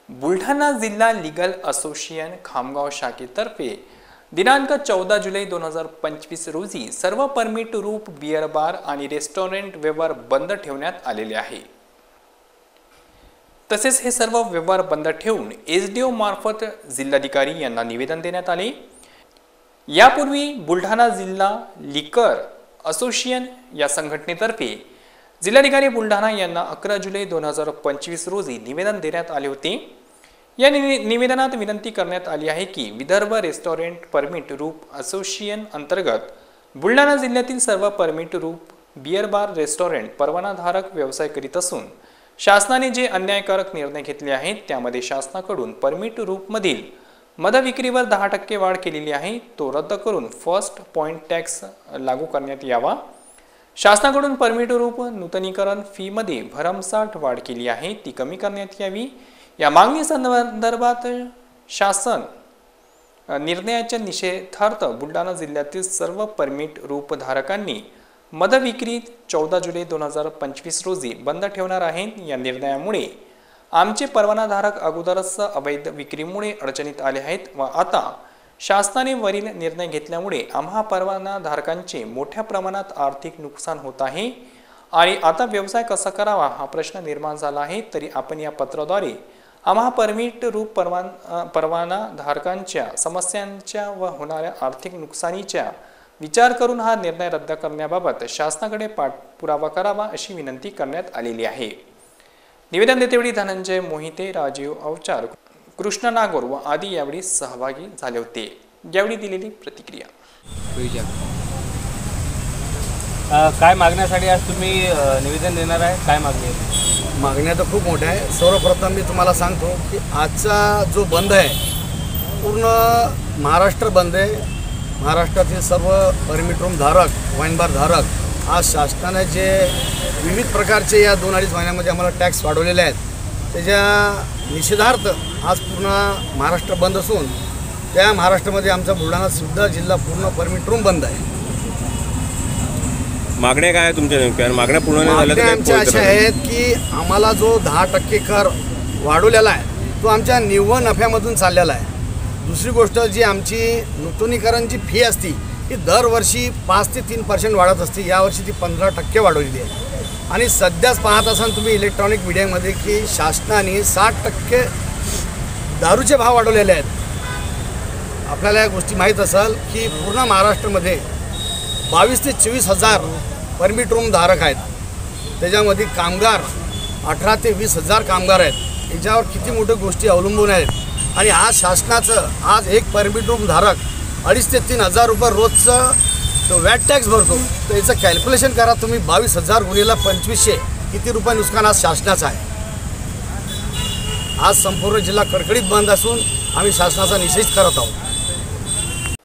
बुलढाणा जिल्हा legal association Khamgaon शाखेतर्फे दिनांक 14 जुलै 2025 रोजी सर्व परमिट रूप बियर बार आणि रेस्टॉरंट व्यवहार बंद ठेवण्यात आलेले आहे। तसेच हे सर्व व्यवहार बंद ठेवून एसडीओ मार्फत जिल्हाधिकारी यांना निवेदन देण्यात आले। यापूर्वी बुलढाणा जिल्हा लिकर असोसिएशन या संघटनेतर्फे जिल्हाधिकारी बुलढाणा यांना 11 जुलै 2025 रोजी निवेदन देण्यात आले होते। या निवेदनात विनंती करण्यात आली आहे की विदर्भ रेस्टॉरंट परमिट रूप असोसिएशन अंतर्गत बुलढाणा जिल्ह्यातील सर्व परमिट रूप बियर बार रेस्टॉरंट परवानाधारक व्यवसाय करीत असून शासनाने जे अन्यायकारक निर्णय घेतले आहेत त्यामध्ये शासनाकडून परमिट रूप मधील मद विक्रीवर 10% वाढ केलेली आहे, तो रद्द करून फर्स्ट पॉइंट टॅक्स लागू करण्यात यावा। शासनाकडून परमिट रूप नूतनीकरण फी मध्ये भरमसाठ वाढ केली आहे, ती कमी करण्यात यावी। या मागणी संदर्भात शासन निर्णयाच्या निषेधार्थ बुलढाणा जिल्ह्यातील सर्व परमिट रूप धारकांनी मद विक्री 14 जुलै 2025 रोजी बंद ठेवणार आहेत। या निर्णयामुळे आमचे परवानाधारक अगोदरच अवैध विक्रीमुळे अडचणीत आले आहेत व आता शासनाने वरील निर्णय घेतल्यामुळे आम्हा परवानाधारकांचे मोठ्या प्रमाणात आर्थिक नुकसान होत आहे आणि आता व्यवसाय कसा करावा हा प्रश्न निर्माण झाला आहे। तरी आपण या पत्राद्वारे आम्हा परमिट रूप परवानाधारकांच्या समस्यांच्या व होणाऱ्या आर्थिक नुकसानीच्या विचार करून हा निर्णय रद्द करण्याबाबत शासनाकडे पाठपुरावा करावा अशी विनंती करण्यात आलेली आहे। निवेदन देतेवेळी धनंजय मोहिते, राजीव अवचार, कृष्ण नागोर व आदी यावेळी सहभागी झाले होते। यावेळी दिलेली प्रतिक्रिया। काय मागण्यासाठी आज तुम्ही निवेदन देणार आहे? काय मागणी आहे? मागण्या तर खूप मोठ्या आहे। सर्वप्रथम मी तुम्हाला सांगतो की आजचा जो बंद आहे पूर्ण महाराष्ट्र बंद आहे। महाराष्ट्रातील सर्व परमिट रूम धारक, वाईन बार धारक आज शासनाने जे विविध प्रकारचे या 2-2.5 महिन्यामध्ये आम्हाला टॅक्स वाढवलेले आहेत त्याच्या निषेधार्थ आज पूर्ण महाराष्ट्र बंद असून त्या महाराष्ट्रामध्ये आमचा बुलढाणा सुद्धा जिल्हा पूर्ण परमिट रूम बंद आहे। मागण्या काय आहे तुमच्या नेमक्या? मागण्या पूर्ण झाल्या आमच्या अशा आहेत की आम्हाला जो 10% कर वाढवलेला आहे तो आमच्या निव्वळ नफ्यामधून चाललेला आहे। दुसरी गोष्ट जी आमची नूतनीकरणची फी असती ही दरवर्षी 5 ते 3% वाढत असते, यावर्षी ती 15% वाढवलेली आहे। आणि सध्याच पाहत असाल तुम्ही इलेक्ट्रॉनिक मीडियामध्ये की शासनाने 60% दारूचे भाव वाढवलेले आहेत। आपल्याला या गोष्टी माहीत असेल की पूर्ण महाराष्ट्रामध्ये 22 ते 24 हजार परमिट रूम धारक आहेत, त्याच्यामध्ये कामगार 18 ते 20 हजार कामगार आहेत। याच्यावर किती मोठ्या गोष्टी अवलंबून आहेत आणि आज शासनाचं आज एक परमिट रूम धारक 2.5 ते 3 हजार रुपये रोजचं तो वॅट टॅक्स भरतो, तर याचं कॅल्क्युलेशन करा तुम्ही। 22,000 गुणिले 2500 किती रुपये नुकसान आज शासनाचं आहे। आज संपूर्ण जिल्हा कडकडीत बंद असून आम्ही शासनाचा निषेध करत आहोत।